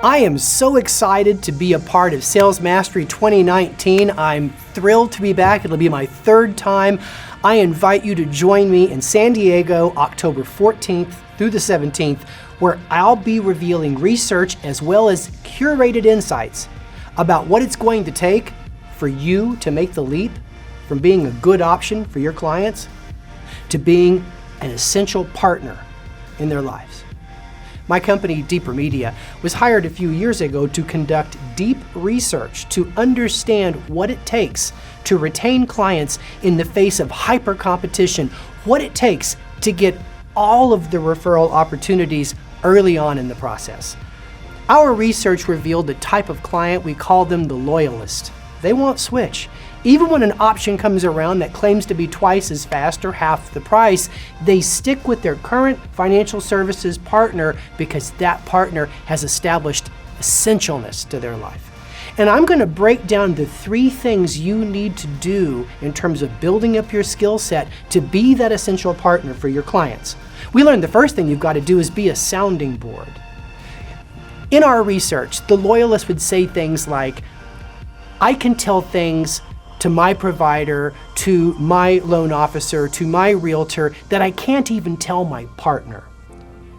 I am so excited to be a part of Sales Mastery 2019. I'm thrilled to be back. It'll be my third time. I invite you to join me in San Diego, October 14th through the 17th, where I'll be revealing research as well as curated insights about what it's going to take for you to make the leap from being a good option for your clients to being an essential partner in their lives. My company, Deeper Media, was hired a few years ago to conduct deep research to understand what it takes to retain clients in the face of hyper competition, what it takes to get all of the referral opportunities early on in the process. Our research revealed the type of client, we call them the loyalist. They won't switch. Even when an option comes around that claims to be twice as fast or half the price, they stick with their current financial services partner because that partner has established essentialness to their life. And I'm going to break down the 3 things you need to do in terms of building up your skill set to be that essential partner for your clients. We learned the first thing you've got to do is be a sounding board. In our research, the loyalist would say things like, I can tell things to my provider, to my loan officer, to my realtor that I can't even tell my partner.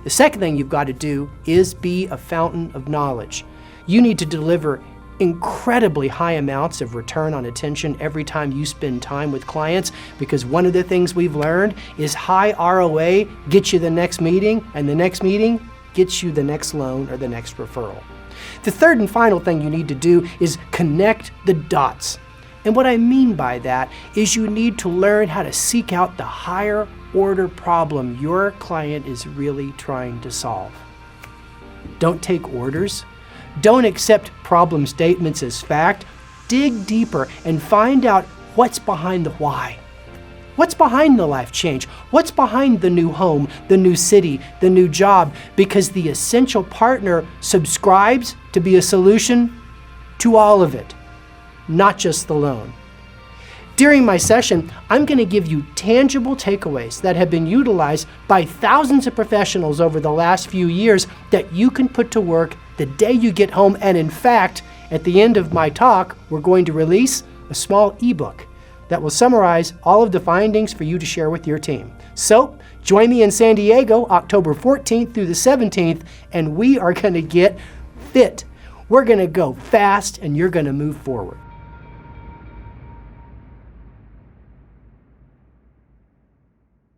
The second thing you've got to do is be a fountain of knowledge. You need to deliver incredibly high amounts of return on attention every time you spend time with clients, because one of the things we've learned is high ROA gets you the next meeting, and the next meeting gets you the next loan or the next referral. The third and final thing you need to do is connect the dots. And what I mean by that is you need to learn how to seek out the higher order problem your client is really trying to solve. Don't take orders. Don't accept problem statements as fact. Dig deeper and find out what's behind the why. What's behind the life change? What's behind the new home, the new city, the new job? Because the essential partner subscribes to be a solution to all of it, not just the loan. During my session, I'm going to give you tangible takeaways that have been utilized by thousands of professionals over the last few years that you can put to work the day you get home. And in fact, at the end of my talk, we're going to release a small ebook that will summarize all of the findings for you to share with your team. So join me in San Diego, October 14th through the 17th, and we are going to get fit. We're going to go fast, and you're going to move forward.